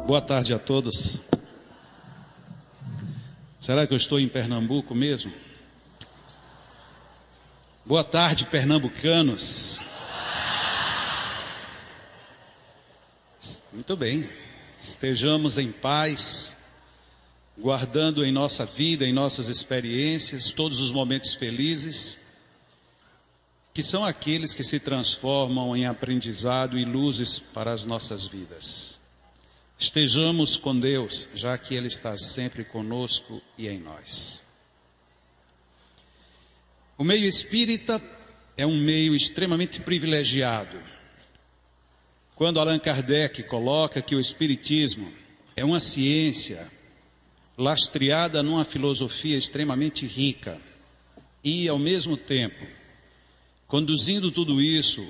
Boa tarde a todos. Será que eu estou em Pernambuco mesmo? Boa tarde, pernambucanos. Muito bem. Estejamos em paz, guardando em nossa vida, em nossas experiências, todos os momentos felizes, que são aqueles que se transformam em aprendizado e luzes para as nossas vidas. Estejamos com Deus, já que Ele está sempre conosco e em nós. O meio espírita é um meio extremamente privilegiado. Quando Allan Kardec coloca que o espiritismo é uma ciência lastreada numa filosofia extremamente rica e, ao mesmo tempo, conduzindo tudo isso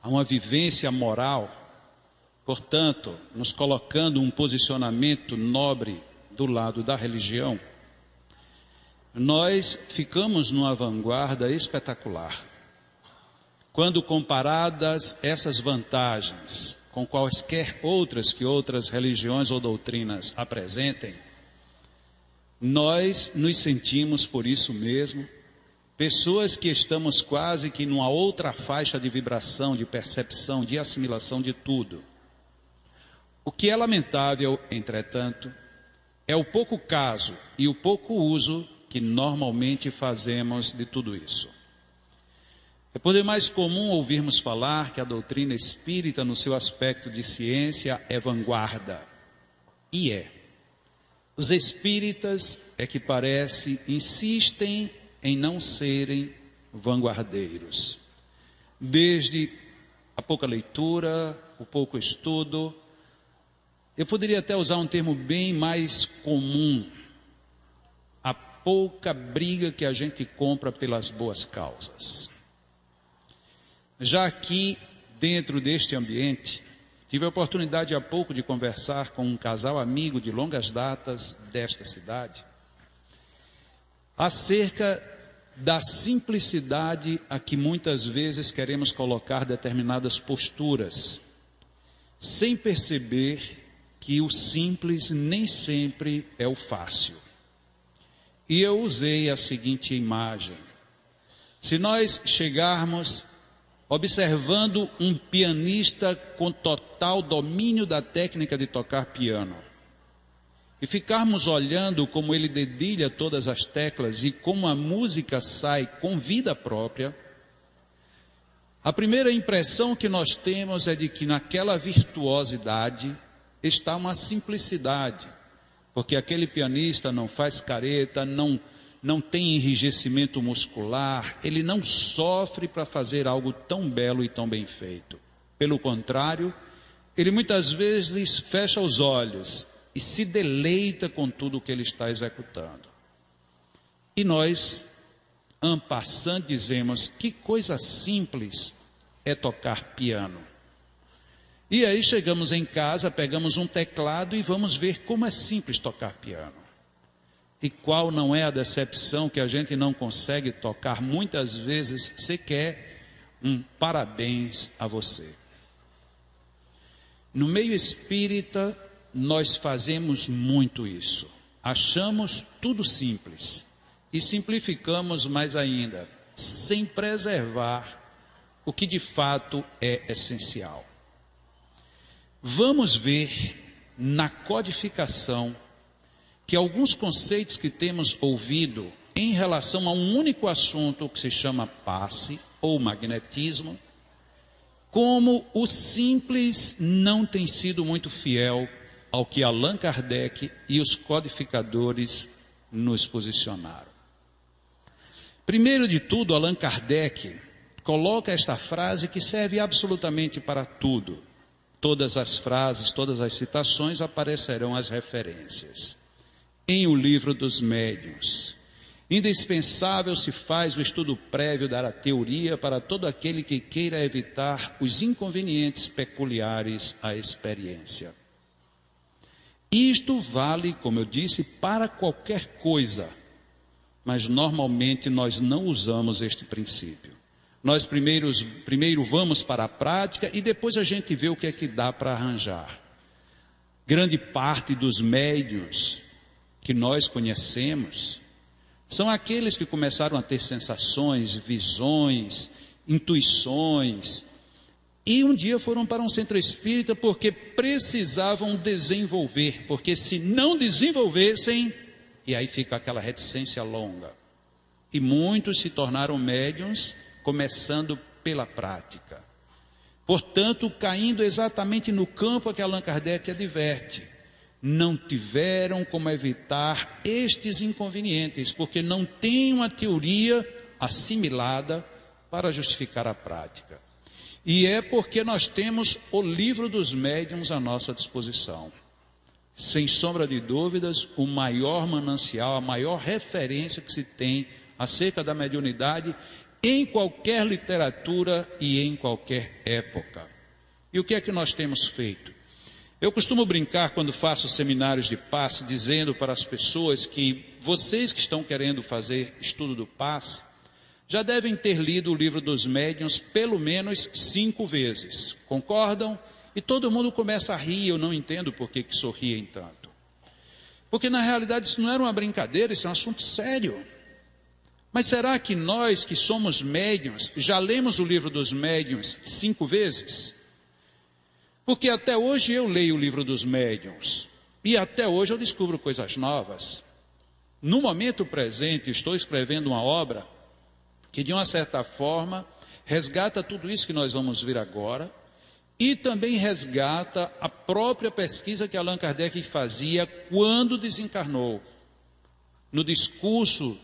a uma vivência moral, portanto, nos colocando um posicionamento nobre do lado da religião, nós ficamos numa vanguarda espetacular. Quando comparadas essas vantagens com quaisquer outras que outras religiões ou doutrinas apresentem, nós nos sentimos por isso mesmo pessoas que estamos quase que numa outra faixa de vibração, de percepção, de assimilação de tudo. O que é lamentável, entretanto, é o pouco caso e o pouco uso que normalmente fazemos de tudo isso. É por demais comum ouvirmos falar que a doutrina espírita, no seu aspecto de ciência, é vanguarda. E é. Os espíritas, é que parece, insistem em não serem vanguardeiros. Desde a pouca leitura, o pouco estudo, eu poderia até usar um termo bem mais comum, a pouca briga que a gente compra pelas boas causas. Já aqui, dentro deste ambiente, tive a oportunidade há pouco de conversar com um casal amigo de longas datas desta cidade, acerca da simplicidade a que muitas vezes queremos colocar determinadas posturas, sem perceber que o simples nem sempre é o fácil. E eu usei a seguinte imagem: se nós chegarmos observando um pianista com total domínio da técnica de tocar piano, e ficarmos olhando como ele dedilha todas as teclas e como a música sai com vida própria, a primeira impressão que nós temos é de que naquela virtuosidade está uma simplicidade, porque aquele pianista não faz careta, não tem enrijecimento muscular, ele não sofre para fazer algo tão belo e tão bem feito. Pelo contrário, ele muitas vezes fecha os olhos e se deleita com tudo o que ele está executando. E nós, en passant, dizemos: que coisa simples é tocar piano. E aí chegamos em casa, pegamos um teclado e vamos ver como é simples tocar piano. E qual não é a decepção que a gente não consegue tocar muitas vezes sequer um parabéns a você. No meio espírita, nós fazemos muito isso. Achamos tudo simples e simplificamos mais ainda, sem preservar o que de fato é essencial. Vamos ver na codificação que alguns conceitos que temos ouvido em relação a um único assunto que se chama passe ou magnetismo, como o simples não tem sido muito fiel ao que Allan Kardec e os codificadores nos posicionaram. Primeiro de tudo, Allan Kardec coloca esta frase que serve absolutamente para tudo. Todas as frases, todas as citações aparecerão as referências. Em O Livro dos Médiuns, indispensável se faz o estudo prévio da teoria para todo aquele que queira evitar os inconvenientes peculiares à experiência. Isto vale, como eu disse, para qualquer coisa, mas normalmente nós não usamos este princípio. Nós primeiro vamos para a prática e depois a gente vê o que é que dá para arranjar. grande parte dos médiuns que nós conhecemos são aqueles que começaram a ter sensações, visões, intuições, e um dia foram para um centro espírita porque precisavam desenvolver, porque se não desenvolvessem, e aí fica aquela reticência longa. E muitos se tornaram médiuns, começando pela prática. Portanto, caindo exatamente no campo a que Allan Kardec adverte. Não tiveram como evitar estes inconvenientes, porque não têm uma teoria assimilada para justificar a prática. E é porque nós temos o livro dos médiuns à nossa disposição. Sem sombra de dúvidas, o maior manancial, a maior referência que se tem acerca da mediunidade em qualquer literatura e em qualquer época. E o que é que nós temos feito? Eu costumo brincar quando faço seminários de passe, dizendo para as pessoas que vocês que estão querendo fazer estudo do passe, já devem ter lido o livro dos médiuns pelo menos 5 vezes. Concordam? E todo mundo começa a rir, eu não entendo por que sorriem tanto. Porque na realidade isso não era uma brincadeira, isso é um assunto sério. Mas será que nós que somos médiuns, já lemos o livro dos médiuns 5 vezes? Porque até hoje eu leio o livro dos médiuns, e até hoje eu descubro coisas novas. No momento presente estou escrevendo uma obra que de uma certa forma resgata tudo isso que nós vamos ver agora, e também resgata a própria pesquisa que Allan Kardec fazia quando desencarnou. No discurso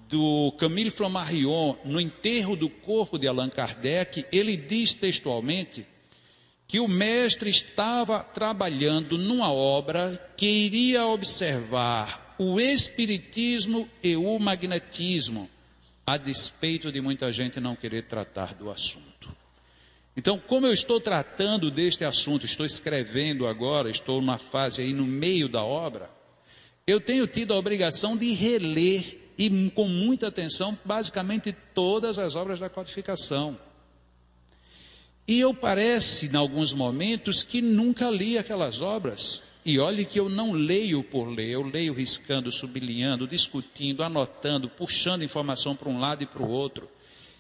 do Camille Flammarion, no enterro do corpo de Allan Kardec, ele diz textualmente que o mestre estava trabalhando numa obra que iria observar o espiritismo e o magnetismo, a despeito de muita gente não querer tratar do assunto. Então, como eu estou tratando deste assunto, estou escrevendo agora, estou numa fase aí no meio da obra, eu tenho tido a obrigação de reler, e com muita atenção, basicamente todas as obras da codificação. E eu parece, em alguns momentos, que nunca li aquelas obras. E olhe que eu não leio por ler, eu leio riscando, sublinhando, discutindo, anotando, puxando informação para um lado e para o outro.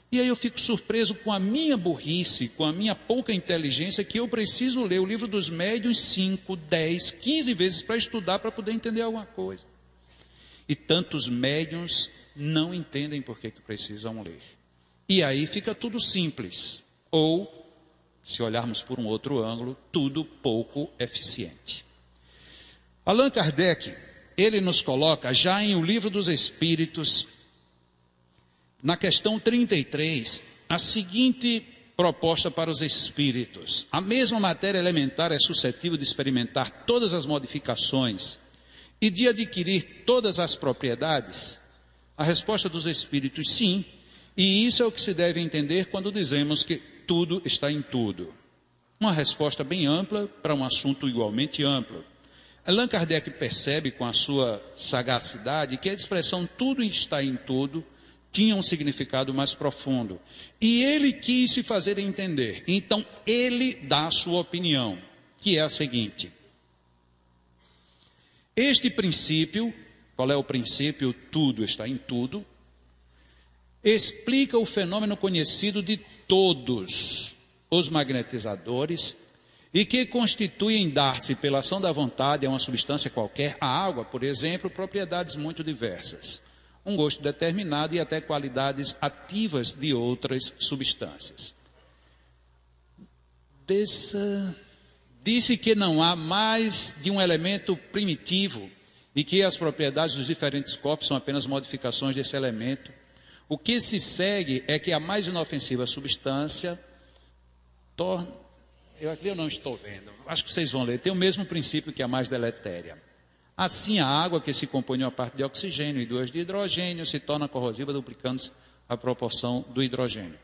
E aí eu fico surpreso com a minha burrice, com a minha pouca inteligência, que eu preciso ler o livro dos médiuns 5, 10, 15 vezes para estudar, para poder entender alguma coisa. E tantos médiuns não entendem por que precisam ler. E aí fica tudo simples. Ou, se olharmos por um outro ângulo, tudo pouco eficiente. Allan Kardec, ele nos coloca já em O Livro dos Espíritos, na questão 33, a seguinte proposta para os espíritos. A mesma matéria elementar é suscetível de experimentar todas as modificações e de adquirir todas as propriedades? A resposta dos espíritos, sim. E isso é o que se deve entender quando dizemos que tudo está em tudo. Uma resposta bem ampla para um assunto igualmente amplo. Allan Kardec percebe com a sua sagacidade que a expressão tudo está em tudo tinha um significado mais profundo. E ele quis se fazer entender. Então ele dá a sua opinião, que é a seguinte: este princípio, qual é o princípio? Tudo está em tudo, explica o fenômeno conhecido de todos os magnetizadores e que constituem dar-se pela ação da vontade a uma substância qualquer, a água, por exemplo, propriedades muito diversas, um gosto determinado e até qualidades ativas de outras substâncias. Disse que não há mais de um elemento primitivo e que as propriedades dos diferentes corpos são apenas modificações desse elemento. O que se segue é que a mais inofensiva substância torna... Aqui eu não estou vendo, acho que vocês vão ler, tem o mesmo princípio que a mais deletéria. Assim, a água, que se compõe de uma parte de oxigênio e 2 de hidrogênio, se torna corrosiva, duplicando-se a proporção do hidrogênio.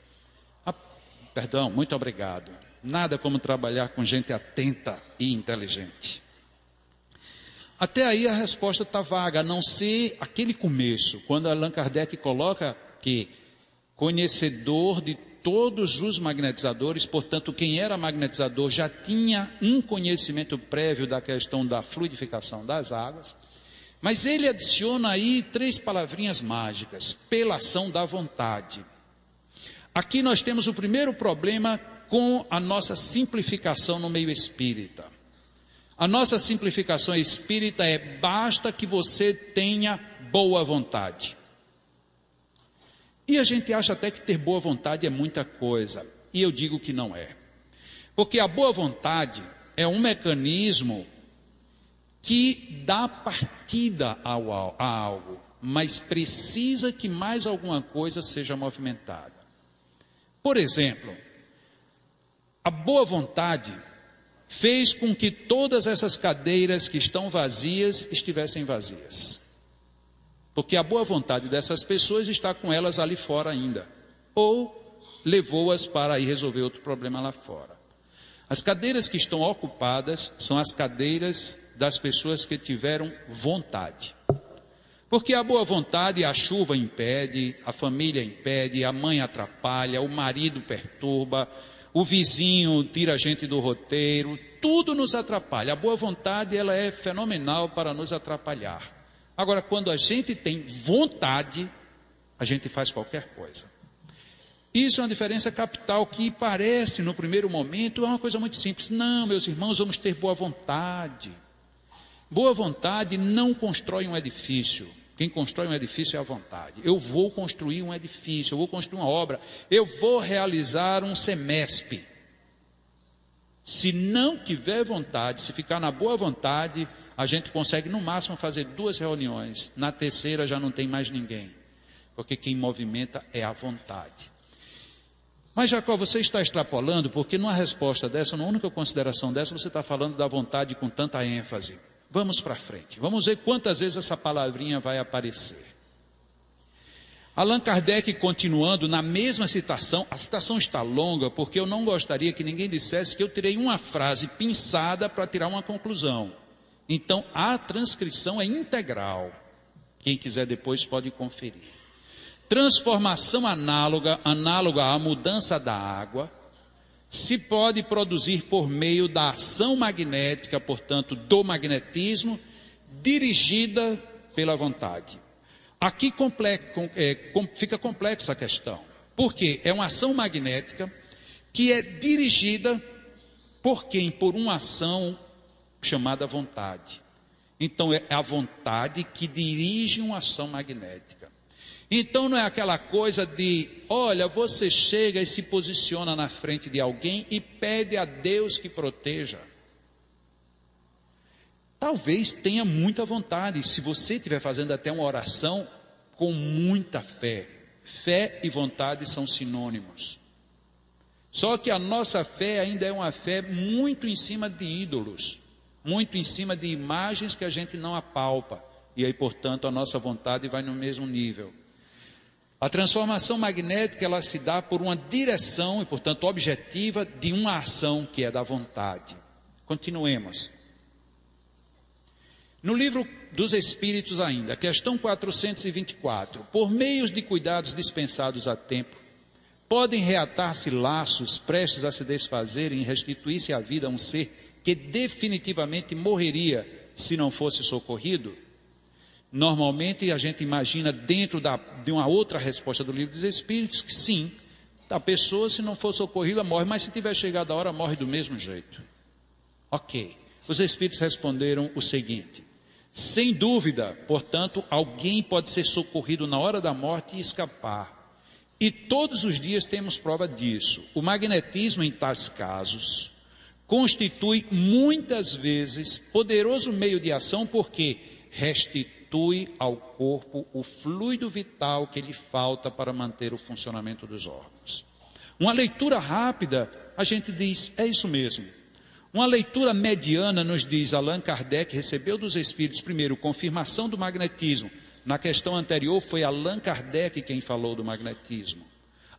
Perdão, muito obrigado. Nada como trabalhar com gente atenta e inteligente. Até aí a resposta está vaga, a não ser aquele começo, quando Allan Kardec coloca que conhecedor de todos os magnetizadores, portanto, quem era magnetizador já tinha um conhecimento prévio da questão da fluidificação das águas, mas ele adiciona aí 3 palavrinhas mágicas: pela ação da vontade. Aqui nós temos o primeiro problema com a nossa simplificação no meio espírita. A nossa simplificação espírita é: basta que você tenha boa vontade. E a gente acha até que ter boa vontade é muita coisa, e eu digo que não é. Porque a boa vontade é um mecanismo que dá partida a algo, mas precisa que mais alguma coisa seja movimentada. Por exemplo, a boa vontade fez com que todas essas cadeiras que estão vazias estivessem vazias. Porque a boa vontade dessas pessoas está com elas ali fora ainda, ou levou-as para ir resolver outro problema lá fora. As cadeiras que estão ocupadas são as cadeiras das pessoas que tiveram vontade. Porque a boa vontade, a chuva impede, a família impede, a mãe atrapalha, o marido perturba, o vizinho tira a gente do roteiro, tudo nos atrapalha. A boa vontade, ela é fenomenal para nos atrapalhar. Agora, quando a gente tem vontade, a gente faz qualquer coisa. Isso é uma diferença capital que parece, no primeiro momento, é uma coisa muito simples. Não, meus irmãos, vamos ter boa vontade. Boa vontade não constrói um edifício. Quem constrói um edifício é a vontade. Eu vou construir um edifício, eu vou construir uma obra, eu vou realizar um semestre. Se não tiver vontade, se ficar na boa vontade, a gente consegue no máximo fazer 2 reuniões. Na terceira já não tem mais ninguém. Porque quem movimenta é a vontade. Mas Jacó, você está extrapolando, porque numa resposta dessa, numa única consideração dessa, você está falando da vontade com tanta ênfase. Vamos para frente. Vamos ver quantas vezes essa palavrinha vai aparecer. Allan Kardec, continuando na mesma citação, a citação está longa, porque eu não gostaria que ninguém dissesse que eu tirei uma frase pinçada para tirar uma conclusão. Então, a transcrição é integral. Quem quiser depois pode conferir. Transformação análoga à mudança da água, se pode produzir por meio da ação magnética, portanto, do magnetismo, dirigida pela vontade. Aqui fica complexa a questão, porque é uma ação magnética que é dirigida por quem? Por uma ação chamada vontade. Então é a vontade que dirige uma ação magnética. Então não é aquela coisa de, olha, você chega e se posiciona na frente de alguém e pede a Deus que proteja. Talvez tenha muita vontade, se você estiver fazendo até uma oração com muita fé. Fé e vontade são sinônimos. Só que a nossa fé ainda é uma fé muito em cima de ídolos, muito em cima de imagens que a gente não apalpa. E aí, portanto, a nossa vontade vai no mesmo nível. A transformação magnética, ela se dá por uma direção, e portanto objetiva, de uma ação que é da vontade. Continuemos. No livro dos Espíritos ainda, questão 424. Por meios de cuidados dispensados a tempo, podem reatar-se laços prestes a se desfazerem e restituir-se à vida a um ser que definitivamente morreria se não fosse socorrido? Normalmente a gente imagina dentro de uma outra resposta do livro dos Espíritos que sim, a pessoa se não for socorrida morre, mas se tiver chegado a hora morre do mesmo jeito. Ok, os Espíritos responderam o seguinte: sem dúvida, portanto, alguém pode ser socorrido na hora da morte e escapar. E todos os dias temos prova disso. O magnetismo em tais casos constitui muitas vezes poderoso meio de ação porque restitui ao corpo o fluido vital que lhe falta para manter o funcionamento dos órgãos. Uma leitura rápida, a gente diz, é isso mesmo. Uma leitura mediana nos diz, Allan Kardec recebeu dos Espíritos, primeiro, confirmação do magnetismo. Na questão anterior foi Allan Kardec quem falou do magnetismo.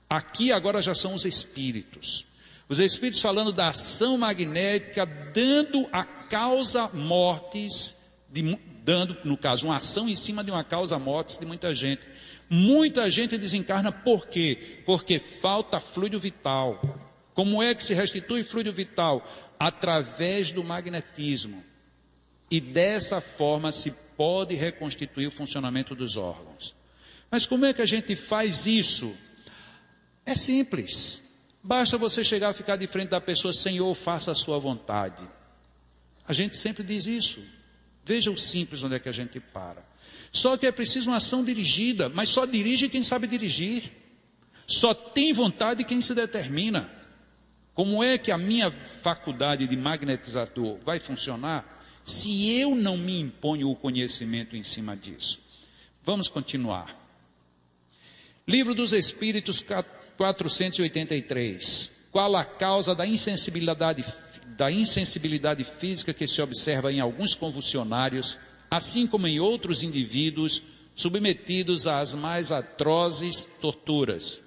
Aqui agora já são os Espíritos. Os Espíritos falando da ação magnética, dando a causa mortes, dando, no caso, uma ação em cima de uma causa mortes de muita gente. Muita gente desencarna por quê? Porque falta fluido vital. Como é que se restitui fluido vital? Através do magnetismo. E dessa forma se pode reconstituir o funcionamento dos órgãos. Mas como é que a gente faz isso? É simples. Basta você chegar a ficar de frente da pessoa, Senhor, faça a sua vontade. A gente sempre diz isso. Veja o simples onde é que a gente para. Só que é preciso uma ação dirigida, mas só dirige quem sabe dirigir. Só tem vontade quem se determina. Como é que a minha faculdade de magnetizador vai funcionar se eu não me imponho o conhecimento em cima disso? Vamos continuar. Livro dos Espíritos 483. Qual a causa da insensibilidade física que se observa em alguns convulsionários, assim como em outros indivíduos submetidos às mais atrozes torturas?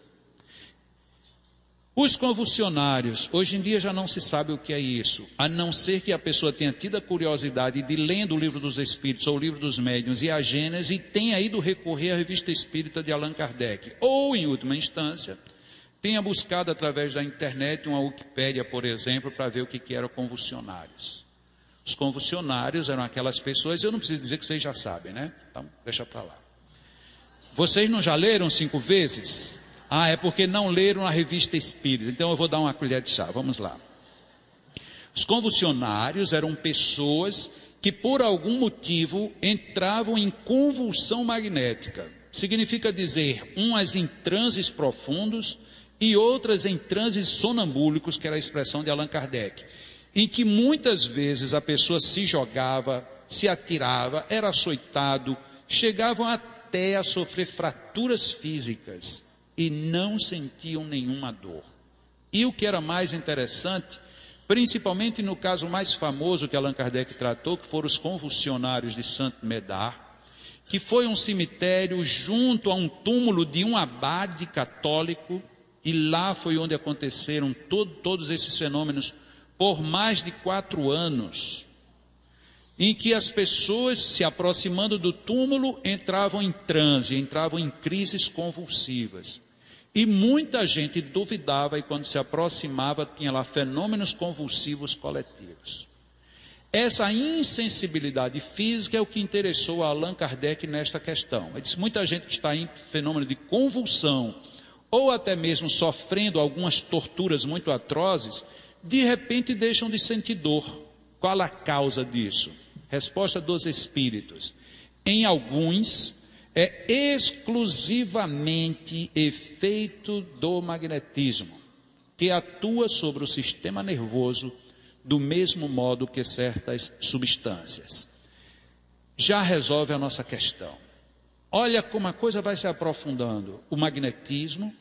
Os convulsionários, hoje em dia já não se sabe o que é isso, a não ser que a pessoa tenha tido a curiosidade de lendo o Livro dos Espíritos ou o Livro dos Médiuns e a Gênese, e tenha ido recorrer à Revista Espírita de Allan Kardec, ou em última instância, tenha buscado através da internet uma Wikipédia, por exemplo, para ver o que eram convulsionários. Os convulsionários eram aquelas pessoas, eu não preciso dizer que vocês já sabem, né? Então, deixa para lá. Vocês não já leram 5 vezes? Ah, é porque não leram a Revista Espírita. Então eu vou dar uma colher de chá, vamos lá. Os convulsionários eram pessoas que por algum motivo entravam em convulsão magnética. Significa dizer, umas em transes profundos e outras em transes sonambúlicos, que era a expressão de Allan Kardec, em que muitas vezes a pessoa se jogava, se atirava, era açoitado, chegavam até a sofrer fraturas físicas e não sentiam nenhuma dor. E o que era mais interessante, principalmente no caso mais famoso que Allan Kardec tratou, que foram os convulsionários de Saint-Médard, que foi um cemitério junto a um túmulo de um abade católico, e lá foi onde aconteceram todos esses fenômenos por mais de 4 anos, em que as pessoas se aproximando do túmulo entravam em transe, entravam em crises convulsivas. E muita gente duvidava e quando se aproximava tinha lá fenômenos convulsivos coletivos. Essa insensibilidade física é o que interessou a Allan Kardec nesta questão. Ele disse, muita gente que está em fenômeno de convulsão, ou até mesmo sofrendo algumas torturas muito atrozes, de repente deixam de sentir dor. Qual a causa disso? Resposta dos Espíritos. Em alguns, é exclusivamente efeito do magnetismo, que atua sobre o sistema nervoso do mesmo modo que certas substâncias. Já resolve a nossa questão. Olha como a coisa vai se aprofundando. O magnetismo,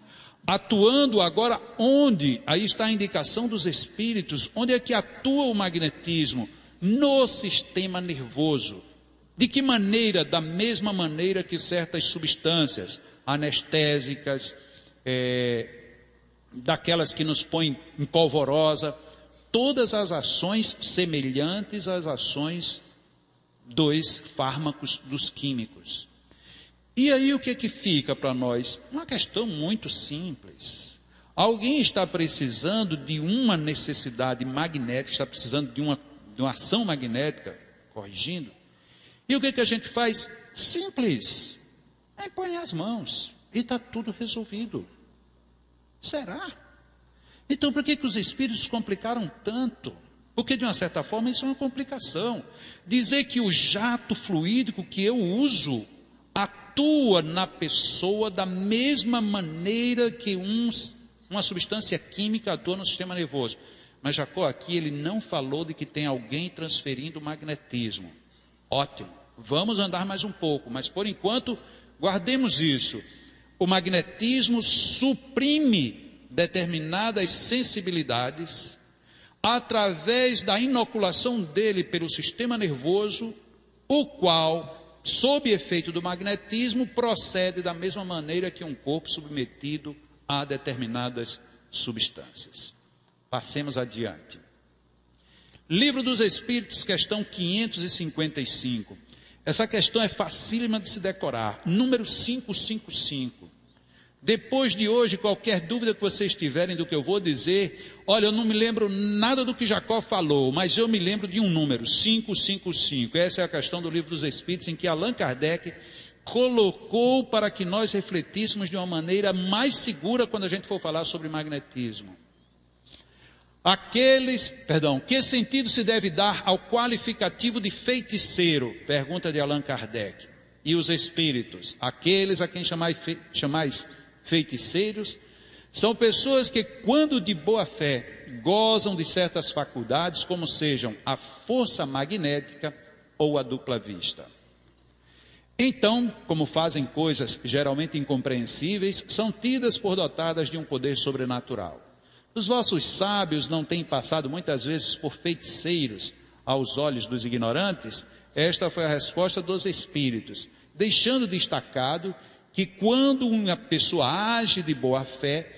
atuando agora onde? Aí está a indicação dos Espíritos. Onde é que atua o magnetismo? No sistema nervoso. De que maneira? Da mesma maneira que certas substâncias anestésicas, daquelas que nos põem em polvorosa, todas as ações semelhantes às ações dos fármacos, dos químicos. E aí o que é que fica para nós? Uma questão muito simples. Alguém está precisando de uma necessidade magnética, está precisando de uma ação magnética, corrigindo. E o que é que a gente faz? Simples. Põe as mãos e está tudo resolvido. Será? Então por que os Espíritos complicaram tanto? Porque de uma certa forma isso é uma complicação. Dizer que o jato fluídico que eu uso atua na pessoa da mesma maneira que uma substância química atua no sistema nervoso. Mas Jacó aqui ele não falou de que tem alguém transferindo magnetismo. Ótimo, vamos andar mais um pouco, mas por enquanto guardemos isso. O magnetismo suprime determinadas sensibilidades através da inoculação dele pelo sistema nervoso, o qual, sob efeito do magnetismo, procede da mesma maneira que um corpo submetido a determinadas substâncias. Passemos adiante. Livro dos Espíritos, questão 555. Essa questão é facílima de se decorar. Número 555. Depois de hoje, qualquer dúvida que vocês tiverem do que eu vou dizer, olha, eu não me lembro nada do que Jacó falou, mas eu me lembro de um número, 555. Essa é a questão do Livro dos Espíritos, em que Allan Kardec colocou para que nós refletíssemos de uma maneira mais segura quando a gente for falar sobre magnetismo. Que sentido se deve dar ao qualificativo de feiticeiro? Pergunta de Allan Kardec. E os espíritos, aqueles a quem chamais feiticeiros, são pessoas que, quando de boa fé, gozam de certas faculdades, como sejam a força magnética ou a dupla vista. Então, como fazem coisas geralmente incompreensíveis, são tidas por dotadas de um poder sobrenatural. Os vossos sábios não têm passado muitas vezes por feiticeiros aos olhos dos ignorantes? Esta foi a resposta dos espíritos, deixando destacado que quando uma pessoa age de boa fé,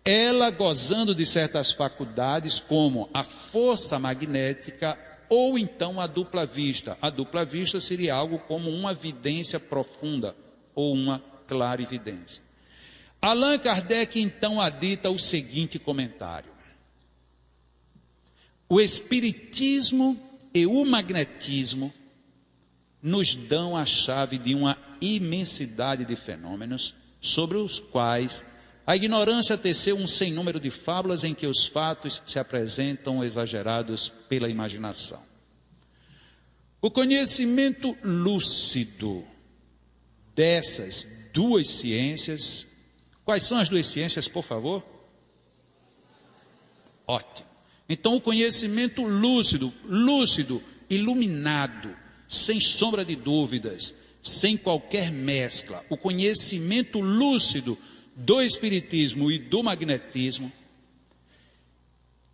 ela gozando de certas faculdades, como a força magnética ou então a dupla vista. A dupla vista seria algo como uma vidência profunda ou uma clarividência. Allan Kardec então adita o seguinte comentário: o espiritismo e o magnetismo nos dão a chave de uma imensidade de fenômenos sobre os quais a ignorância teceu um sem número de fábulas em que os fatos se apresentam exagerados pela imaginação. O conhecimento lúcido dessas duas ciências. Quais são as duas ciências, por favor? Ótimo. Então, o conhecimento lúcido, iluminado, sem sombra de dúvidas, sem qualquer mescla, o conhecimento lúcido do espiritismo e do magnetismo,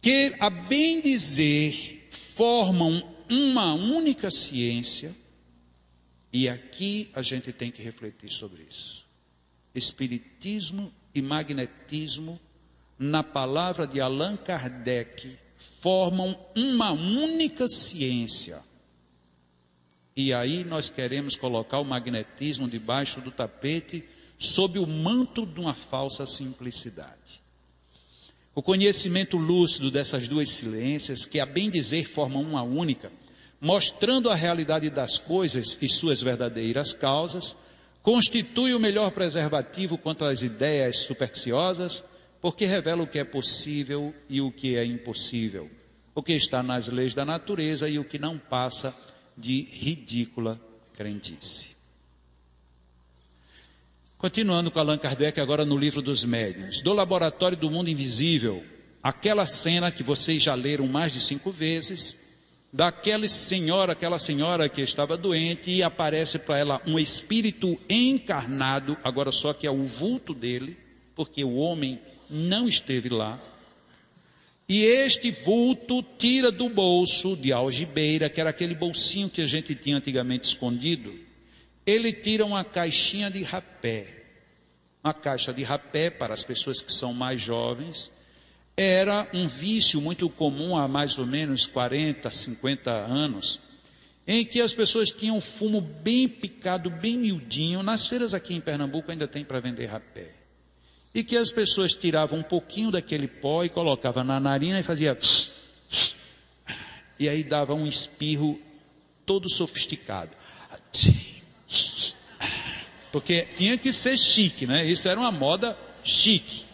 que, a bem dizer, formam uma única ciência, e aqui a gente tem que refletir sobre isso. Espiritismo e magnetismo, na palavra de Allan Kardec, formam uma única ciência. E aí nós queremos colocar o magnetismo debaixo do tapete, sob o manto de uma falsa simplicidade. O conhecimento lúcido dessas duas ciências, que a bem dizer formam uma única, mostrando a realidade das coisas e suas verdadeiras causas, constitui o melhor preservativo contra as ideias supersticiosas, porque revela o que é possível e o que é impossível, o que está nas leis da natureza e o que não passa de ridícula crendice. Continuando com Allan Kardec agora no Livro dos Médiuns, do Laboratório do Mundo Invisível, aquela cena que vocês já leram mais de 5 vezes, aquela senhora que estava doente, e aparece para ela um espírito encarnado, agora só que é o vulto dele, porque o homem não esteve lá, e este vulto tira do bolso de algibeira, que era aquele bolsinho que a gente tinha antigamente escondido, ele tira uma caixinha de rapé. Uma caixa de rapé, para as pessoas que são mais jovens, era um vício muito comum há mais ou menos 40, 50 anos, em que as pessoas tinham fumo bem picado, bem miudinho. Nas feiras aqui em Pernambuco ainda tem para vender rapé. E que as pessoas tiravam um pouquinho daquele pó e colocavam na narina e fazia... E aí dava um espirro todo sofisticado. Porque tinha que ser chique, né? Isso era uma moda chique.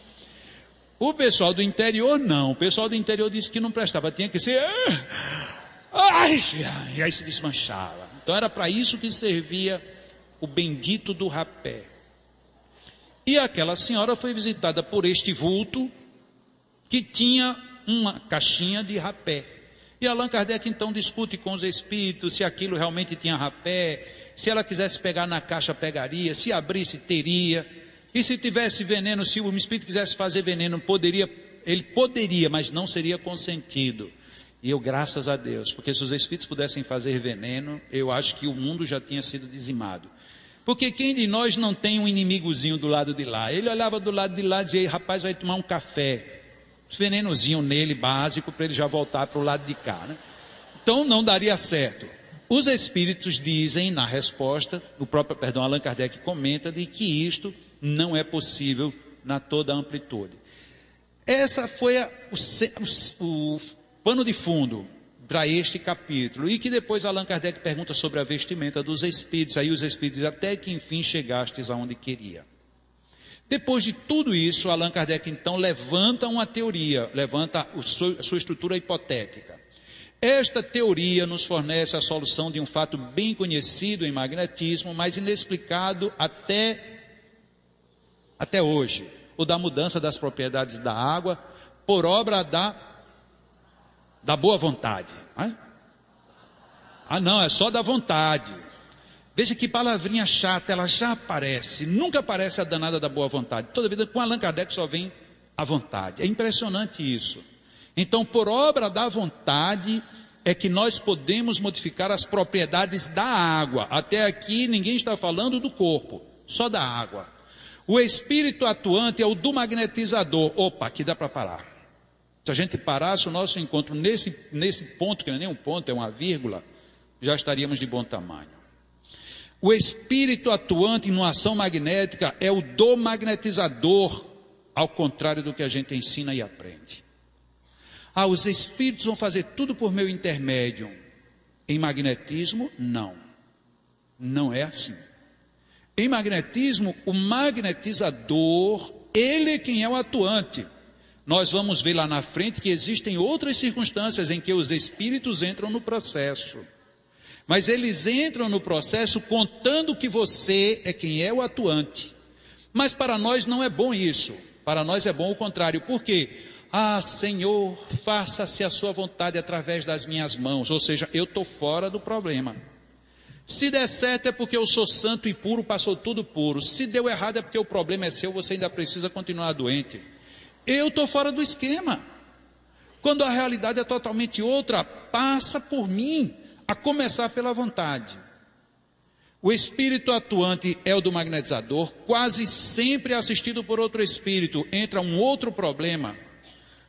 O pessoal do interior não. O pessoal do interior disse que não prestava. Tinha que ser... E aí se desmanchava. Então era para isso que servia o bendito do rapé. E aquela senhora foi visitada por este vulto que tinha uma caixinha de rapé. E Allan Kardec então discute com os espíritos se aquilo realmente tinha rapé, se ela quisesse pegar na caixa pegaria, se abrisse teria, e se tivesse veneno, se o espírito quisesse fazer veneno, ele poderia, mas não seria consentido. E eu, graças a Deus, porque se os espíritos pudessem fazer veneno, eu acho que o mundo já tinha sido dizimado. Porque quem de nós não tem um inimigozinho do lado de lá? Ele olhava do lado de lá e dizia: rapaz, vai tomar um café, venenozinho nele, básico, para ele já voltar para o lado de cá, né? Então não daria certo. os espíritos dizem na resposta, Allan Kardec comenta de que isto não é possível na toda a amplitude. Essa foi o pano de fundo para este capítulo, e que depois Allan Kardec pergunta sobre a vestimenta dos espíritos. Aí os espíritos dizem: até que enfim chegastes aonde queria. Depois de tudo isso, Allan Kardec então levanta uma teoria, levanta a sua estrutura hipotética. Esta teoria nos fornece a solução de um fato bem conhecido em magnetismo, mas inexplicado até hoje: o da mudança das propriedades da água por obra da boa vontade. Não, é só da vontade. Veja que palavrinha chata, ela já aparece, nunca aparece a danada da boa vontade. Toda vida com Allan Kardec só vem a vontade. É impressionante isso. Então, por obra da vontade é que nós podemos modificar as propriedades da água. Até aqui ninguém está falando do corpo, só da água. O espírito atuante é o do magnetizador. Opa, aqui dá para parar. Se a gente parasse o nosso encontro nesse ponto, que não é nem um ponto, é uma vírgula, já estaríamos de bom tamanho. O espírito atuante em uma ação magnética é o do magnetizador, ao contrário do que a gente ensina e aprende. Os espíritos vão fazer tudo por meu intermédio. Em magnetismo, não. Não é assim. Em magnetismo, o magnetizador, ele é quem é o atuante. Nós vamos ver lá na frente que existem outras circunstâncias em que os espíritos entram no processo. Mas eles entram no processo contando que você é quem é o atuante. Mas para nós não é bom isso. Para nós é bom o contrário. Por quê? Senhor, faça-se a sua vontade através das minhas mãos. Ou seja, eu estou fora do problema. Se der certo é porque eu sou santo e puro, passou tudo puro. Se deu errado é porque o problema é seu, você ainda precisa continuar doente. Eu estou fora do esquema. Quando a realidade é totalmente outra, passa por mim, a começar pela vontade. O espírito atuante é o do magnetizador, quase sempre assistido por outro espírito. Entra um outro problema.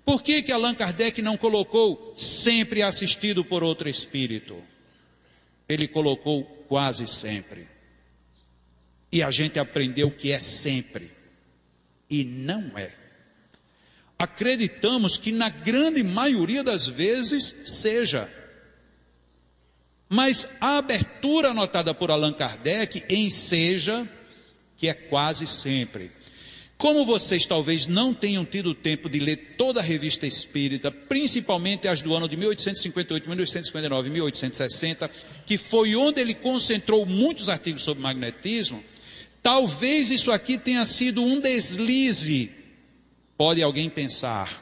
Por que Allan Kardec não colocou sempre assistido por outro espírito? Ele colocou quase sempre. E a gente aprendeu que é sempre. E não é. Acreditamos que na grande maioria das vezes seja. Mas a abertura anotada por Allan Kardec em seja, que é quase sempre. Como vocês talvez não tenham tido tempo de ler toda a revista espírita, principalmente as do ano de 1858, 1859 e 1860, que foi onde ele concentrou muitos artigos sobre magnetismo, talvez isso aqui tenha sido um deslize. Pode alguém pensar.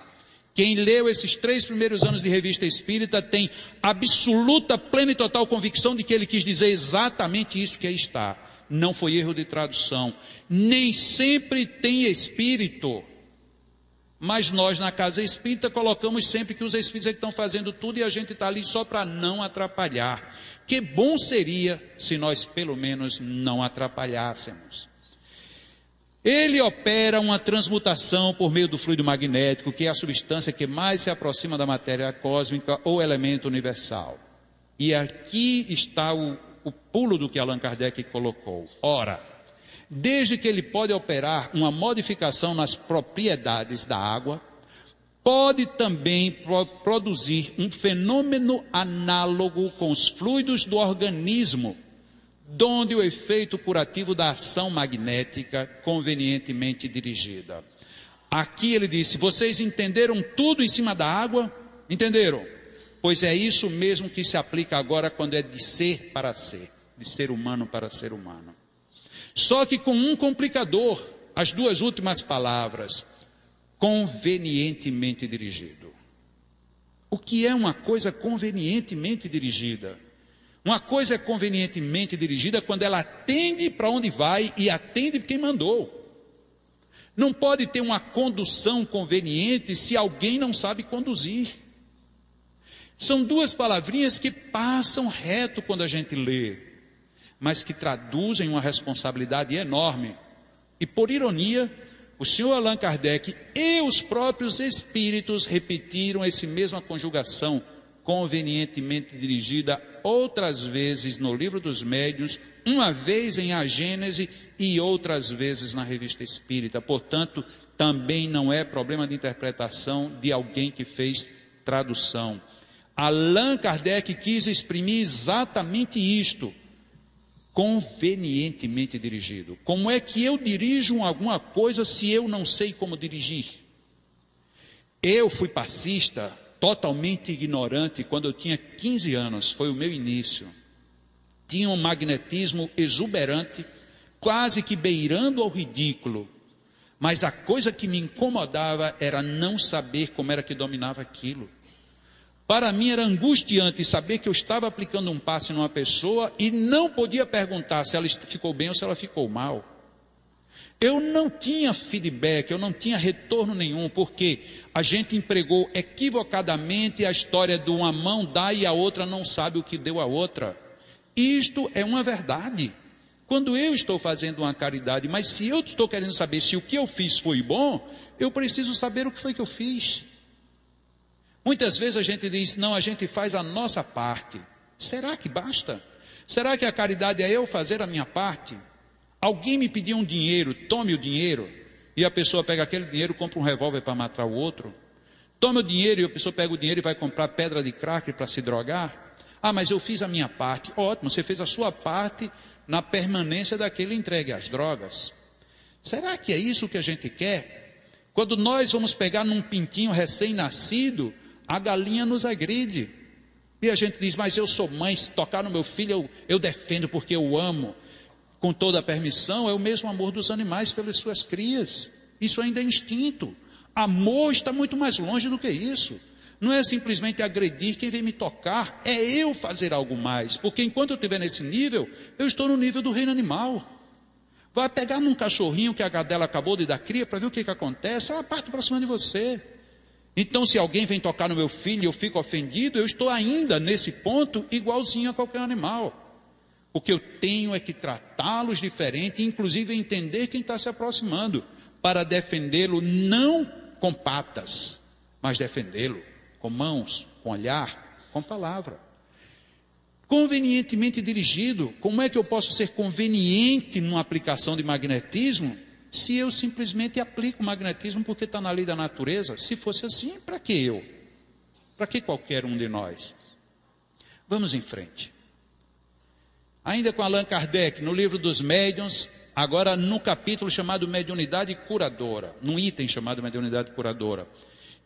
Quem leu esses 3 primeiros anos de revista espírita tem absoluta, plena e total convicção de que ele quis dizer exatamente isso que aí está. Não foi erro de tradução. Nem sempre tem espírito. Mas nós na casa espírita colocamos sempre que os espíritos é que estão fazendo tudo e a gente está ali só para não atrapalhar. Que bom seria se nós pelo menos não atrapalhássemos. Ele opera uma transmutação por meio do fluido magnético, que é a substância que mais se aproxima da matéria cósmica ou elemento universal. E aqui está o pulo do que Allan Kardec colocou. Ora, desde que ele pode operar uma modificação nas propriedades da água, pode também produzir um fenômeno análogo com os fluidos do organismo, donde o efeito curativo da ação magnética convenientemente dirigida. Aqui ele disse: vocês entenderam tudo em cima da água? Entenderam? Pois é isso mesmo que se aplica agora quando é de ser para ser, de ser humano para ser humano. Só que com um complicador, as 2 últimas palavras: convenientemente dirigido. O que é uma coisa convenientemente dirigida? Uma coisa é convenientemente dirigida quando ela atende para onde vai e atende quem mandou. Não pode ter uma condução conveniente se alguém não sabe conduzir. São 2 palavrinhas que passam reto quando a gente lê, mas que traduzem uma responsabilidade enorme. E por ironia, o senhor Allan Kardec e os próprios espíritos repetiram essa mesma conjugação convenientemente dirigida outras vezes no Livro dos Médiuns, uma vez em A Gênese e outras vezes na Revista Espírita. Portanto, também não é problema de interpretação de alguém que fez tradução. Allan Kardec quis exprimir exatamente isto: convenientemente dirigido. Como é que eu dirijo alguma coisa se eu não sei como dirigir? Eu fui passista, totalmente ignorante, quando eu tinha 15 anos, foi o meu início. Tinha um magnetismo exuberante, quase que beirando ao ridículo. Mas a coisa que me incomodava era não saber como era que dominava aquilo. Para mim era angustiante saber que eu estava aplicando um passe numa pessoa e não podia perguntar se ela ficou bem ou se ela ficou mal. Eu não tinha feedback, eu não tinha retorno nenhum, porque a gente empregou equivocadamente a história de uma mão dá e a outra não sabe o que deu a outra. Isto é uma verdade. Quando eu estou fazendo uma caridade, mas se eu estou querendo saber se o que eu fiz foi bom, eu preciso saber o que foi que eu fiz. Muitas vezes a gente diz, não, a gente faz a nossa parte. Será que basta? Será que a caridade é eu fazer a minha parte? Alguém me pediu um dinheiro, tome o dinheiro, e a pessoa pega aquele dinheiro e compra um revólver para matar o outro. Tome o dinheiro e a pessoa pega o dinheiro e vai comprar pedra de crack para se drogar. Ah, mas eu fiz a minha parte. Ótimo, você fez a sua parte na permanência daquele entregue às drogas. Será que é isso que a gente quer? Quando nós vamos pegar num pintinho recém-nascido, a galinha nos agride. E a gente diz, mas eu sou mãe, se tocar no meu filho eu defendo porque eu amo. Com toda a permissão, é o mesmo amor dos animais pelas suas crias. Isso ainda é instinto. Amor está muito mais longe do que isso. Não é simplesmente agredir quem vem me tocar, é eu fazer algo mais. Porque enquanto eu estiver nesse nível, eu estou no nível do reino animal. Vai pegar num cachorrinho que a cadela acabou de dar cria para ver o que acontece, ela parte para cima de você. Então, se alguém vem tocar no meu filho e eu fico ofendido, eu estou ainda nesse ponto igualzinho a qualquer animal. O que eu tenho é que tratá-los diferente, inclusive entender quem está se aproximando, para defendê-lo não com patas, mas defendê-lo com mãos, com olhar, com palavra. Convenientemente dirigido, como é que eu posso ser conveniente numa aplicação de magnetismo, se eu simplesmente aplico o magnetismo porque está na lei da natureza? Se fosse assim, para que eu? Para que qualquer um de nós? Vamos em frente. Ainda com Allan Kardec, no Livro dos Médiuns, agora no capítulo chamado Mediunidade Curadora, num item chamado Mediunidade Curadora,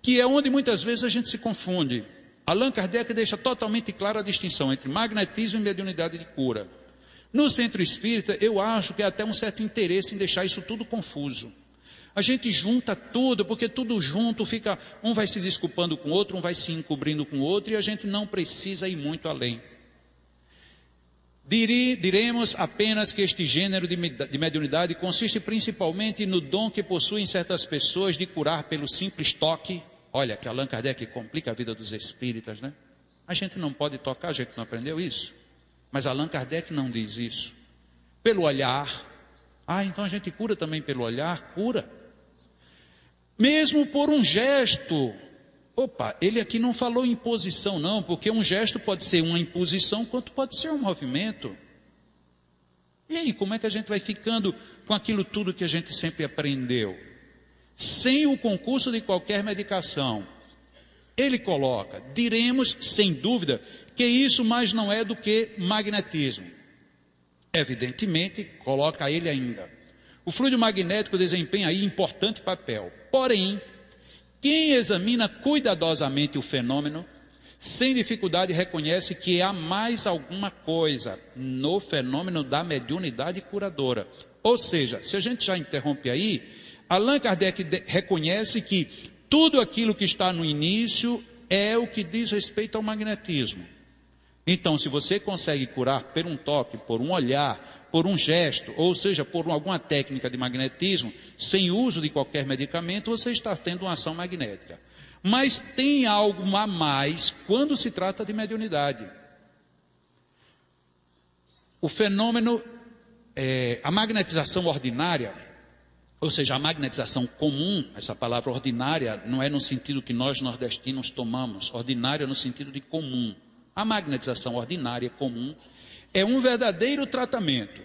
que é onde muitas vezes a gente se confunde. Allan Kardec deixa totalmente clara a distinção entre magnetismo e mediunidade de cura. No Centro Espírita, eu acho que há até um certo interesse em deixar isso tudo confuso. A gente junta tudo, porque tudo junto fica, um vai se desculpando com o outro, um vai se encobrindo com o outro, e a gente não precisa ir muito além. Diremos apenas que este gênero de mediunidade consiste principalmente no dom que possuem certas pessoas de curar pelo simples toque. Olha, que Allan Kardec complica a vida dos espíritas, né? A gente não pode tocar, a gente não aprendeu isso. Mas Allan Kardec não diz isso. Pelo olhar. Ah, então a gente cura também pelo olhar? Cura. Mesmo por um gesto. Opa, ele aqui não falou imposição não, porque um gesto pode ser uma imposição, quanto pode ser um movimento. E aí, como é que a gente vai ficando com aquilo tudo que a gente sempre aprendeu? Sem o concurso de qualquer medicação. Ele coloca, diremos sem dúvida, que isso mais não é do que magnetismo. Evidentemente, coloca ele ainda. O fluido magnético desempenha aí importante papel. Porém, quem examina cuidadosamente o fenômeno, sem dificuldade reconhece que há mais alguma coisa no fenômeno da mediunidade curadora. Ou seja, se a gente já interrompe aí, Allan Kardec reconhece que tudo aquilo que está no início é o que diz respeito ao magnetismo. Então, se você consegue curar por um toque, por um olhar, por um gesto, ou seja, por alguma técnica de magnetismo, sem uso de qualquer medicamento, você está tendo uma ação magnética. Mas tem algo a mais quando se trata de mediunidade. O fenômeno, a magnetização ordinária, Ou seja, a magnetização comum, essa palavra ordinária, não é no sentido que nós nordestinos tomamos, ordinária no sentido de comum. A magnetização ordinária, comum, é um verdadeiro tratamento,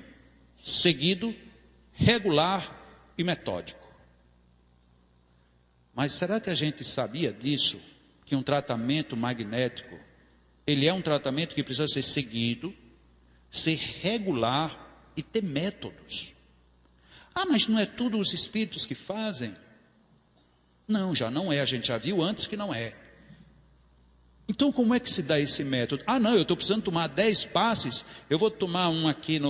seguido, regular e metódico. Mas será que a gente sabia disso? Que um tratamento magnético, ele é um tratamento que precisa ser seguido, ser regular e ter métodos. Ah, mas não é tudo os espíritos que fazem? Não, já não é, a gente já viu antes que não é. Então como é que se dá esse método? Ah não, eu estou precisando tomar 10 passes, eu vou tomar um aqui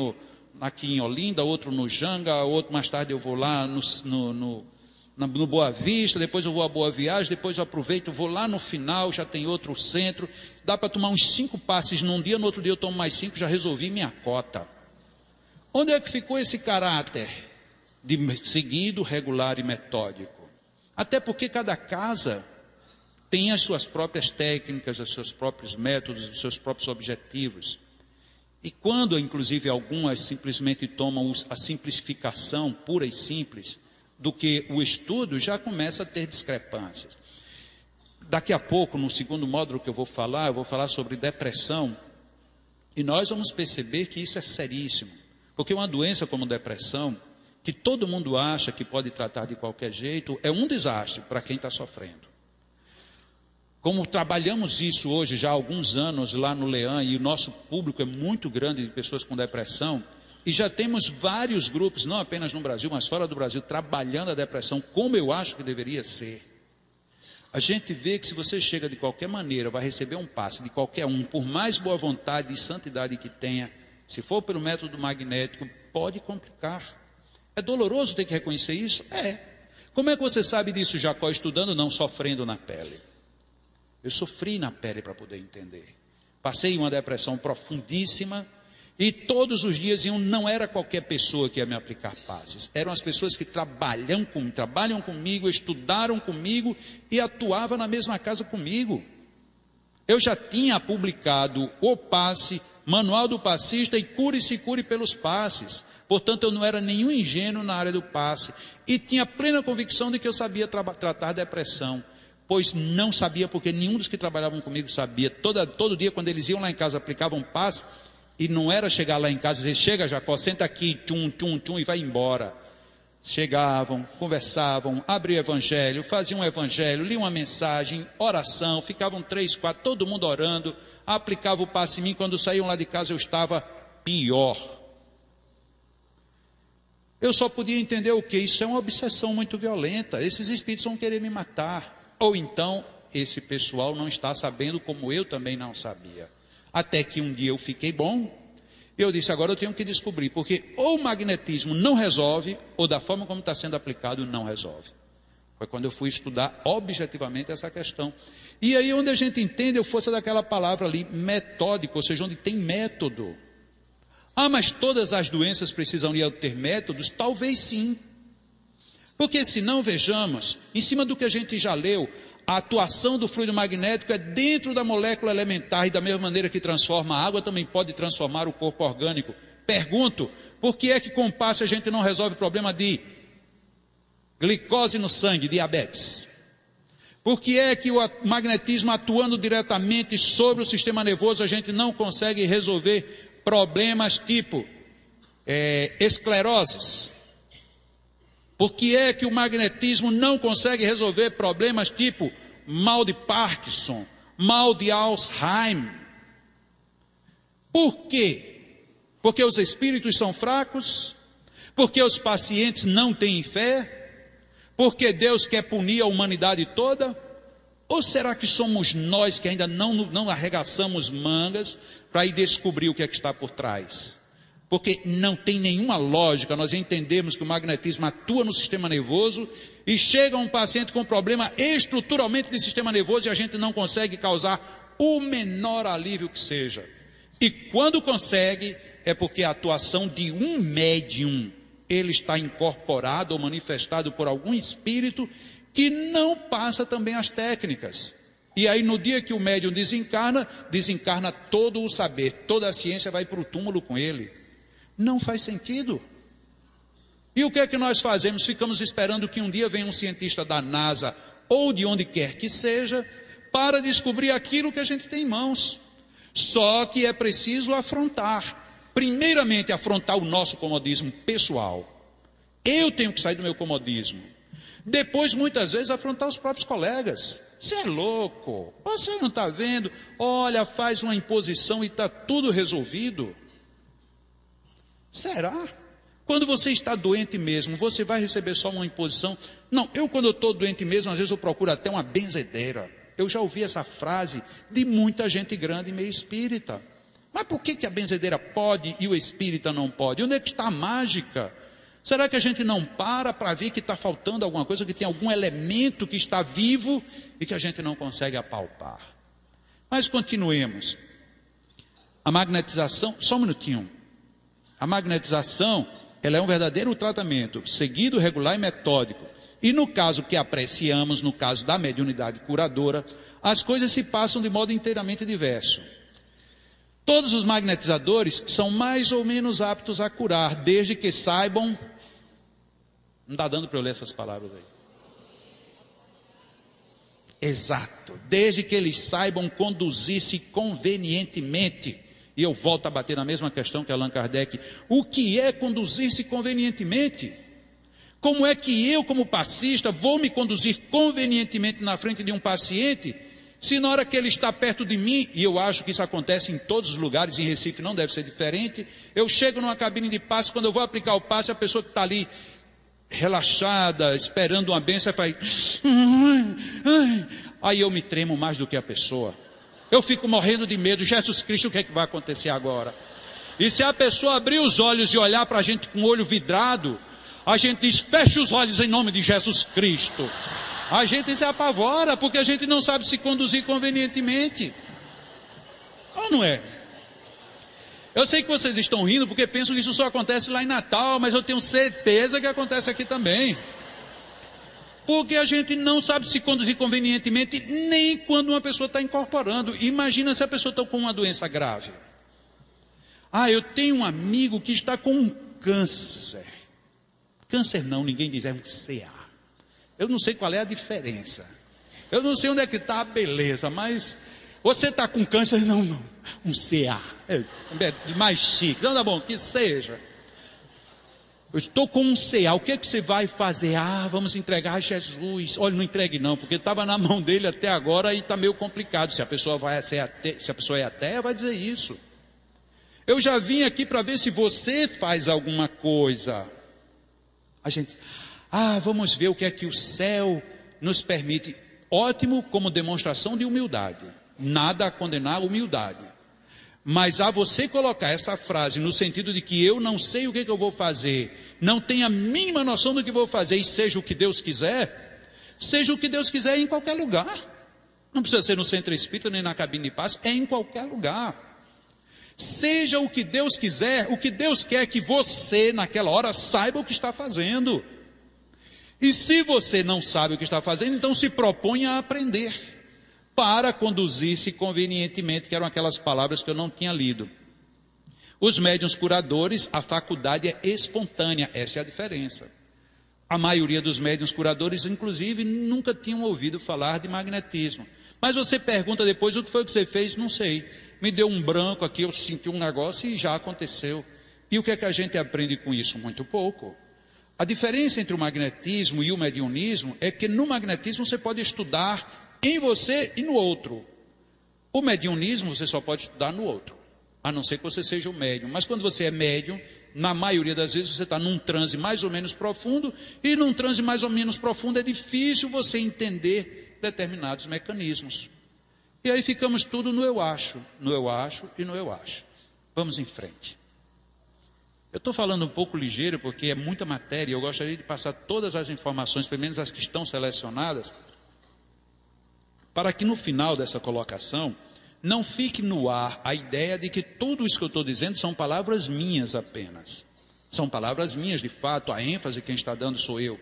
em Olinda, outro no Janga, outro mais tarde eu vou lá no Boa Vista, depois eu vou a Boa Viagem, depois eu aproveito, vou lá no final, já tem outro centro, dá para tomar uns 5 passes num dia, no outro dia eu tomo mais 5, já resolvi minha cota. Onde é que ficou esse caráter de seguido, regular e metódico? Até porque cada casa tem as suas próprias técnicas, os seus próprios métodos, os seus próprios objetivos. E quando, inclusive, algumas simplesmente tomam a simplificação pura e simples do que o estudo, já começa a ter discrepâncias. Daqui a pouco, no segundo módulo que eu vou falar sobre depressão, e nós vamos perceber que isso é seríssimo, porque uma doença como depressão, que todo mundo acha que pode tratar de qualquer jeito, é um desastre para quem está sofrendo. Como trabalhamos isso hoje já há alguns anos lá no Leão, e o nosso público é muito grande de pessoas com depressão, e já temos vários grupos, não apenas no Brasil, mas fora do Brasil, trabalhando a depressão como eu acho que deveria ser. A gente vê que se você chega de qualquer maneira, vai receber um passe de qualquer um, por mais boa vontade e santidade que tenha, se for pelo método magnético, pode complicar. É doloroso ter que reconhecer isso? É. Como é que você sabe disso, Jacó, estudando, não sofrendo na pele? Eu sofri na pele para poder entender. Passei uma depressão profundíssima e todos os dias não era qualquer pessoa que ia me aplicar passes. Eram as pessoas que trabalham comigo, estudaram comigo e atuavam na mesma casa comigo. Eu já tinha publicado o passe, Manual do Passista e Cure-se Cure pelos Passes. Portanto, eu não era nenhum ingênuo na área do passe. E tinha plena convicção de que eu sabia tratar depressão. Pois não sabia, porque nenhum dos que trabalhavam comigo sabia. Todo dia, quando eles iam lá em casa, aplicavam passe. E não era chegar lá em casa e dizer, chega Jacó, senta aqui, e vai embora. Chegavam, conversavam, abriam o evangelho, faziam um evangelho, liam uma mensagem, oração, ficavam 3, 4, todo mundo orando, aplicava o passe em mim. Quando saíam lá de casa eu estava pior. Eu só podia entender o que? Isso é uma obsessão muito violenta, esses espíritos vão querer me matar. Ou então, esse pessoal não está sabendo como eu também não sabia. Até que um dia eu fiquei bom, eu disse, agora eu tenho que descobrir, porque ou o magnetismo não resolve, ou da forma como está sendo aplicado não resolve. Foi quando eu fui estudar objetivamente essa questão. E aí onde a gente entende a força daquela palavra ali, metódico, ou seja, onde tem método. Ah, mas todas as doenças precisariam ter métodos? Talvez sim. Porque se não, vejamos, em cima do que a gente já leu, a atuação do fluido magnético é dentro da molécula elementar e da mesma maneira que transforma a água, também pode transformar o corpo orgânico. Pergunto, por que é que com passe a gente não resolve o problema de glicose no sangue, diabetes? Por que é que o magnetismo atuando diretamente sobre o sistema nervoso a gente não consegue resolver problemas tipo escleroses? Por que é que o magnetismo não consegue resolver problemas tipo mal de Parkinson, mal de Alzheimer? Por quê? Porque os espíritos são fracos? Porque os pacientes não têm fé? Porque Deus quer punir a humanidade toda? Ou será que somos nós que ainda não arregaçamos mangas para ir descobrir o que é que está por trás? Porque não tem nenhuma lógica nós entendemos que o magnetismo atua no sistema nervoso e chega um paciente com problema estruturalmente de sistema nervoso e a gente não consegue causar o menor alívio que seja. E quando consegue, é porque a atuação de um médium, ele está incorporado ou manifestado por algum espírito que não passa também as técnicas. E aí no dia que o médium desencarna todo o saber, toda a ciência vai para o túmulo com ele. Não faz sentido. E o que é que nós fazemos? Ficamos esperando que um dia venha um cientista da NASA ou de onde quer que seja para descobrir aquilo que a gente tem em mãos. Só que é preciso afrontar. Primeiramente, afrontar o nosso comodismo pessoal. Eu tenho que sair do meu comodismo. Depois, muitas vezes, afrontar os próprios colegas. Você é louco, você não está vendo? Olha, faz uma imposição e está tudo resolvido. Será? Quando você está doente mesmo, você vai receber só uma imposição? Não, quando eu estou doente mesmo, às vezes eu procuro até uma benzedeira. Eu já ouvi essa frase de muita gente grande e meio espírita. Mas por que a benzedeira pode e o espírita não pode? Onde é que está a mágica? Será que a gente não para ver que está faltando alguma coisa, que tem algum elemento que está vivo e que a gente não consegue apalpar? Mas continuemos. A magnetização, só um minutinho. A magnetização, ela é um verdadeiro tratamento, seguido, regular e metódico. E no caso que apreciamos, no caso da mediunidade curadora, as coisas se passam de modo inteiramente diverso. Todos os magnetizadores são mais ou menos aptos a curar, desde que saibam... Não está dando para eu ler essas palavras aí. Exato. Desde que eles saibam conduzir-se convenientemente. E eu volto a bater na mesma questão que Allan Kardec. O que é conduzir-se convenientemente? Como é que eu, como passista, vou me conduzir convenientemente na frente de um paciente, se na hora que ele está perto de mim, e eu acho que isso acontece em todos os lugares, em Recife não deve ser diferente, eu chego numa cabine de passe, quando eu vou aplicar o passe, a pessoa que está ali, relaxada, esperando uma bênção, faz... Aí eu me tremo mais do que a pessoa. Eu fico morrendo de medo. Jesus Cristo, o que é que vai acontecer agora? E se a pessoa abrir os olhos e olhar para a gente com o olho vidrado, a gente diz, fecha os olhos em nome de Jesus Cristo. A gente se apavora, porque a gente não sabe se conduzir convenientemente. Ou não é? Eu sei que vocês estão rindo, porque pensam que isso só acontece lá em Natal, mas eu tenho certeza que acontece aqui também. Porque a gente não sabe se conduzir convenientemente, nem quando uma pessoa está incorporando. Imagina se a pessoa está com uma doença grave. Eu tenho um amigo que está com um câncer. Câncer não, ninguém diz, é um CA. Eu não sei qual é a diferença. Eu não sei onde é que está a beleza, mas você está com câncer? Não, um CA. É mais chique. Não, tá bom, que seja. Eu estou com um CA, o que é que você vai fazer? Vamos entregar a Jesus. Olha, não entregue não, porque estava na mão dele até agora e está meio complicado. Se a pessoa é ateia, vai dizer isso. Eu já vim aqui para ver se você faz alguma coisa. A gente, vamos ver o que é que o céu nos permite. Ótimo como demonstração de humildade. Nada a condenar a humildade. Mas a você colocar essa frase no sentido de que eu não sei o que eu vou fazer, não tenho a mínima noção do que vou fazer e seja o que Deus quiser em qualquer lugar. Não precisa ser no centro espírita nem na cabine de passe, é em qualquer lugar. Seja o que Deus quiser, o que Deus quer que você naquela hora saiba o que está fazendo. E se você não sabe o que está fazendo, então se proponha a aprender. Para conduzir-se convenientemente, que eram aquelas palavras que eu não tinha lido. Os médiuns curadores, a faculdade é espontânea, essa é a diferença. A maioria dos médiuns curadores, inclusive, nunca tinham ouvido falar de magnetismo. Mas você pergunta depois, o que foi que você fez? Não sei. Me deu um branco aqui, eu senti um negócio e já aconteceu. E o que é que a gente aprende com isso? Muito pouco. A diferença entre o magnetismo e o mediunismo é que no magnetismo você pode estudar em você e no outro. O mediunismo você só pode estudar no outro, a não ser que você seja o médium. Mas quando você é médium, na maioria das vezes você está num transe mais ou menos profundo, e num transe mais ou menos profundo é difícil você entender determinados mecanismos. E aí ficamos tudo no eu acho e no eu acho. Vamos em frente. Eu estou falando um pouco ligeiro porque é muita matéria, eu gostaria de passar todas as informações, pelo menos as que estão selecionadas, para que no final dessa colocação não fique no ar a ideia de que tudo isso que eu estou dizendo são palavras minhas apenas. São palavras minhas de fato, a ênfase quem está dando sou eu.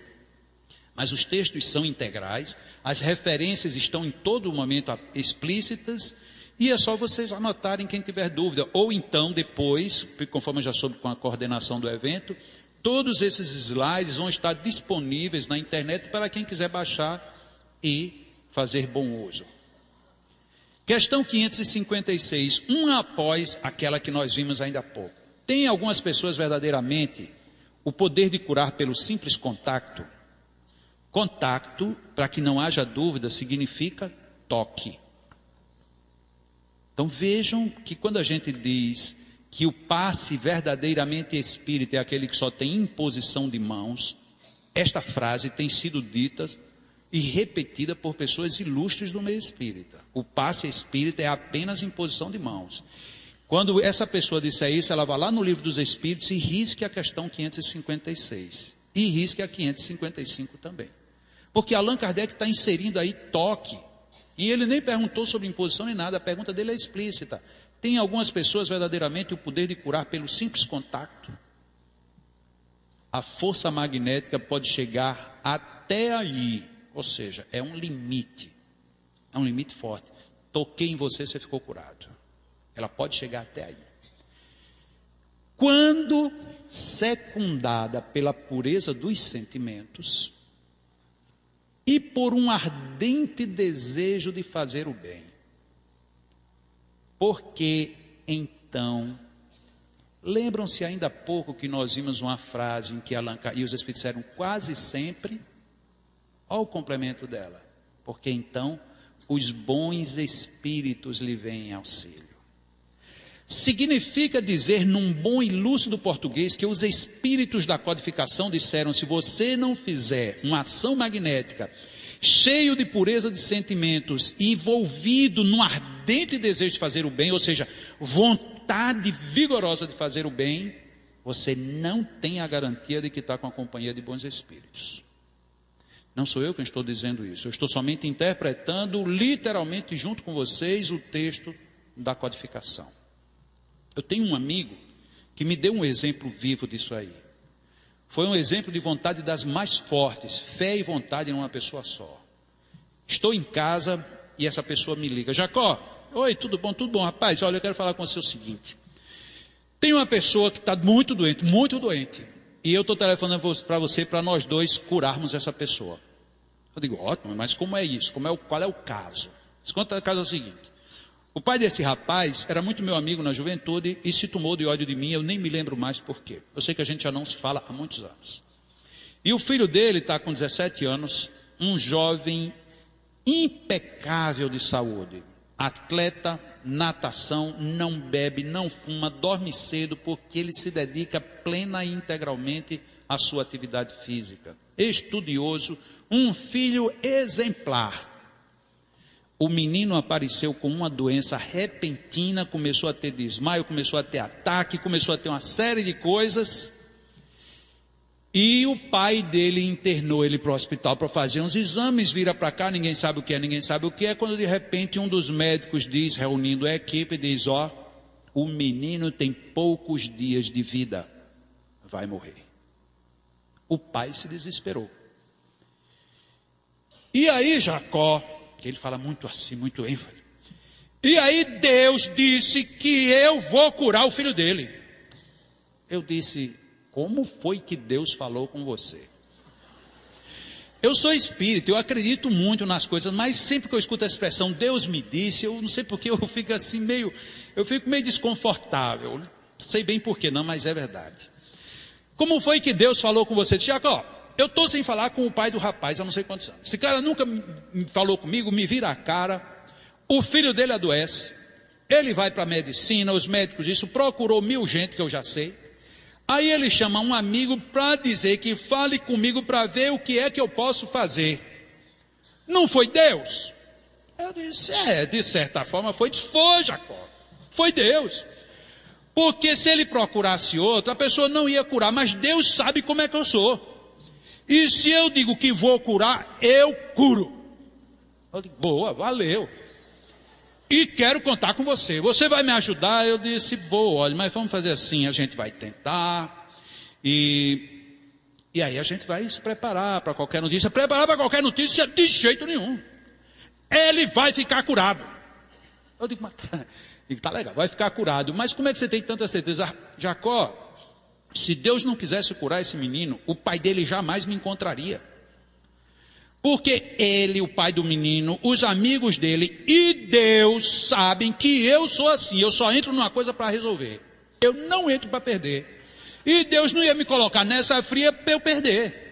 Mas os textos são integrais, as referências estão em todo momento explícitas, e é só vocês anotarem quem tiver dúvida. Ou então depois, conforme eu já soube com a coordenação do evento, Todos esses slides vão estar disponíveis na internet para quem quiser baixar e fazer bom uso. Questão 556, uma após aquela que nós vimos ainda há pouco. Tem algumas pessoas verdadeiramente o poder de curar pelo simples contato? Contato, para que não haja dúvida, significa toque. Então vejam que quando a gente diz que o passe verdadeiramente espírita é aquele que só tem imposição de mãos, esta frase tem sido dita e repetida por pessoas ilustres do meio espírita. O passe espírita é apenas imposição de mãos. Quando essa pessoa disser isso, ela vai lá no livro dos Espíritos e risque a questão 556. E risque a 555 também. Porque Allan Kardec está inserindo aí toque. E ele nem perguntou sobre imposição nem nada, a pergunta dele é explícita. Tem algumas pessoas verdadeiramente o poder de curar pelo simples contato? A força magnética pode chegar até aí. Ou seja, é um limite. É um limite forte. Toquei em você, você ficou curado. Ela pode chegar até aí. Quando secundada pela pureza dos sentimentos e por um ardente desejo de fazer o bem. Porque então, lembram-se ainda há pouco que nós vimos uma frase em que Allan Kardec e os Espíritos disseram quase sempre, olha o complemento dela, porque então os bons espíritos lhe vêm em auxílio. Significa dizer, num bom e lúcido português, que os espíritos da codificação disseram, se você não fizer uma ação magnética, cheio de pureza de sentimentos, e envolvido num ardente desejo de fazer o bem, ou seja, vontade vigorosa de fazer o bem, você não tem a garantia de que está com a companhia de bons espíritos. Não sou eu quem estou dizendo isso, eu estou somente interpretando literalmente junto com vocês o texto da codificação. Eu tenho um amigo que me deu um exemplo vivo disso aí. Foi um exemplo de vontade das mais fortes, fé e vontade em uma pessoa só. Estou em casa e essa pessoa me liga, Jacó, oi, tudo bom, rapaz, olha, eu quero falar com você o seguinte, tem uma pessoa que está muito doente, e eu estou telefonando para você, para nós dois curarmos essa pessoa. Eu digo, ótimo, mas como é isso? Qual é o caso? O caso é o seguinte, o pai desse rapaz era muito meu amigo na juventude e se tomou de ódio de mim, eu nem me lembro mais por quê. Eu sei que a gente já não se fala há muitos anos. E o filho dele está com 17 anos, um jovem impecável de saúde, atleta, natação, não bebe, não fuma, dorme cedo porque ele se dedica plena e integralmente à sua atividade física. Estudioso, um filho exemplar. O menino apareceu com uma doença repentina, começou a ter desmaio, começou a ter ataque, começou a ter uma série de coisas. E o pai dele internou ele para o hospital para fazer uns exames, vira para cá, ninguém sabe o que é, quando de repente um dos médicos diz, reunindo a equipe, diz, o menino tem poucos dias de vida, vai morrer. O pai se desesperou. E aí Jacó, que ele fala muito assim, muito ênfase. E aí Deus disse que eu vou curar o filho dele. Eu disse, como foi que Deus falou com você? Eu sou espírita, eu acredito muito nas coisas, mas sempre que eu escuto a expressão Deus me disse, eu não sei porque eu fico assim meio desconfortável. Não sei bem porquê não, mas é verdade. Como foi que Deus falou com você? Jacó, eu estou sem falar com o pai do rapaz há não sei quantos anos. Esse cara nunca me falou comigo, me vira a cara. O filho dele adoece. Ele vai para a medicina, os médicos disso, procurou 1000 gente que eu já sei. Aí ele chama um amigo para dizer que fale comigo para ver o que é que eu posso fazer. Não foi Deus? Eu disse, de certa forma foi Jacó. Foi Deus. Porque se ele procurasse outro, a pessoa não ia curar, mas Deus sabe como é que eu sou. E se eu digo que vou curar, eu curo. Eu digo, boa, valeu. E quero contar com você. Você vai me ajudar? Eu disse, boa, olha, mas vamos fazer assim, a gente vai tentar. E aí a gente vai se preparar para qualquer notícia. Preparar para qualquer notícia de jeito nenhum. Ele vai ficar curado. Eu digo, mas tá legal, vai ficar curado. Mas como é que você tem tanta certeza? Jacó, Se Deus não quisesse curar esse menino, o pai dele jamais me encontraria. Porque ele, o pai do menino, os amigos dele e Deus sabem que eu sou assim. Eu só entro numa coisa para resolver. Eu não entro para perder. E Deus não ia me colocar nessa fria para eu perder.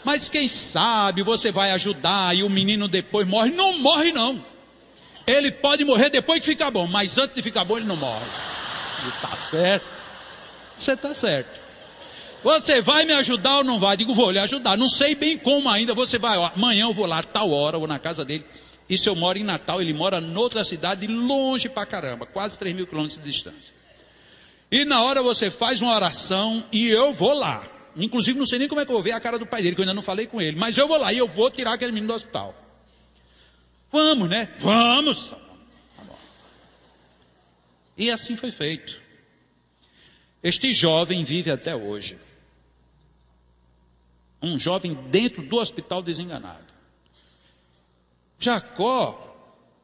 Mas quem sabe você vai ajudar e o menino depois morre. Não morre não. Ele pode morrer depois que ficar bom, mas antes de ficar bom ele não morre. E tá certo. Você está certo. Você vai me ajudar ou não vai? Digo, vou lhe ajudar. Não sei bem como ainda. Você vai, ó, amanhã eu vou lá, tal hora, eu vou na casa dele. Isso eu moro em Natal, ele mora noutra cidade, longe pra caramba, quase 3.000 quilômetros de distância. E na hora você faz uma oração e eu vou lá. Inclusive não sei nem como é que eu vou ver a cara do pai dele, que eu ainda não falei com ele. Mas eu vou lá e eu vou tirar aquele menino do hospital. Vamos, né? Vamos. Tá bom. E assim foi feito. Este jovem vive até hoje. Um jovem dentro do hospital desenganado. Jacó,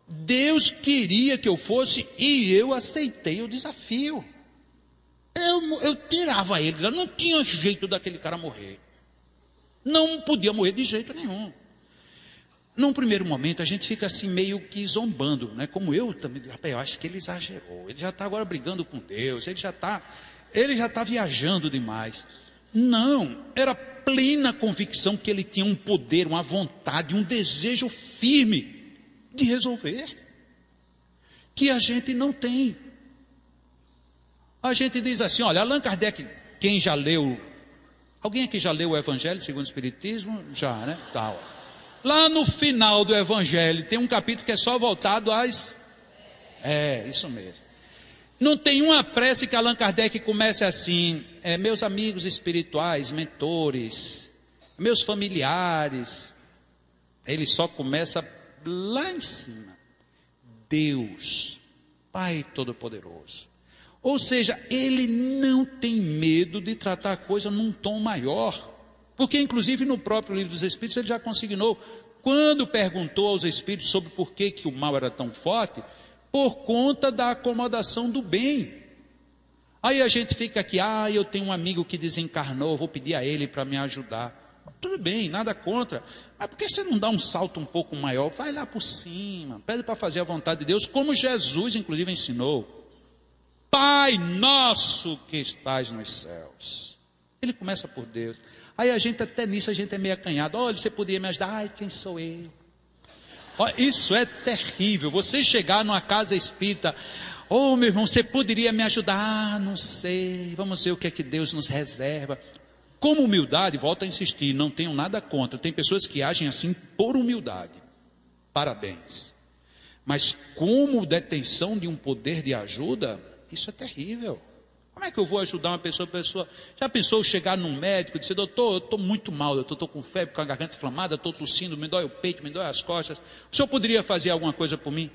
Deus queria que eu fosse e eu aceitei o desafio. Eu tirava ele, não tinha jeito daquele cara morrer. Não podia morrer de jeito nenhum. Num primeiro momento a gente fica assim meio que zombando, né? Como eu também, rapaz, eu acho que ele exagerou. Ele já está agora brigando com Deus, ele já está viajando demais. Não, era plena convicção que ele tinha um poder, uma vontade, um desejo firme de resolver, que a gente não tem. A gente diz assim, olha, Allan Kardec, quem já leu, alguém aqui já leu o Evangelho segundo o Espiritismo? Já, né? Tá, ó. Lá no final do Evangelho tem um capítulo que é só voltado às... isso mesmo. Não tem uma prece que Allan Kardec comece assim, meus amigos espirituais, mentores, meus familiares. Ele só começa lá em cima. Deus, Pai Todo-Poderoso. Ou seja, ele não tem medo de tratar a coisa num tom maior. Porque inclusive no próprio Livro dos Espíritos ele já consignou. Quando perguntou aos Espíritos sobre por que o mal era tão forte, por conta da acomodação do bem. Aí a gente fica aqui, eu tenho um amigo que desencarnou, vou pedir a ele para me ajudar. Tudo bem, nada contra. Mas por que você não dá um salto um pouco maior? Vai lá por cima, pede para fazer a vontade de Deus, como Jesus inclusive ensinou. Pai nosso que estás nos céus. Ele começa por Deus. Aí a gente até nisso a gente é meio acanhado. Olha, você poderia me ajudar? Ai, quem sou eu? Olha, isso é terrível. Você chegar numa casa espírita, meu irmão, você poderia me ajudar? Não sei, vamos ver o que é que Deus nos reserva. Como humildade, volto a insistir, não tenho nada contra. Tem pessoas que agem assim por humildade. Parabéns. Mas como detenção de um poder de ajuda, isso é terrível. Como é que eu vou ajudar uma pessoa? Já pensou chegar num médico e dizer, doutor, eu estou muito mal, eu estou com febre, com a garganta inflamada, estou tossindo, me dói o peito, me dói as costas. O senhor poderia fazer alguma coisa por mim?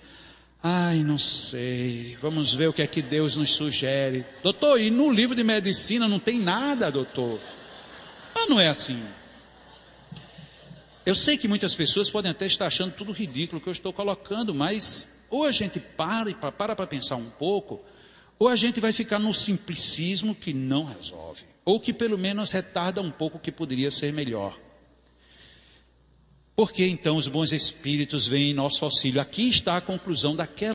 Ai, não sei, vamos ver o que é que Deus nos sugere. Doutor, e no livro de medicina não tem nada, doutor. Mas não é assim. Eu sei que muitas pessoas podem até estar achando tudo ridículo que eu estou colocando, mas ou a gente para pensar um pouco, ou a gente vai ficar no simplicismo que não resolve, ou que pelo menos retarda um pouco o que poderia ser melhor. Porque então os bons espíritos vêm em nosso auxílio? Aqui está a conclusão daquela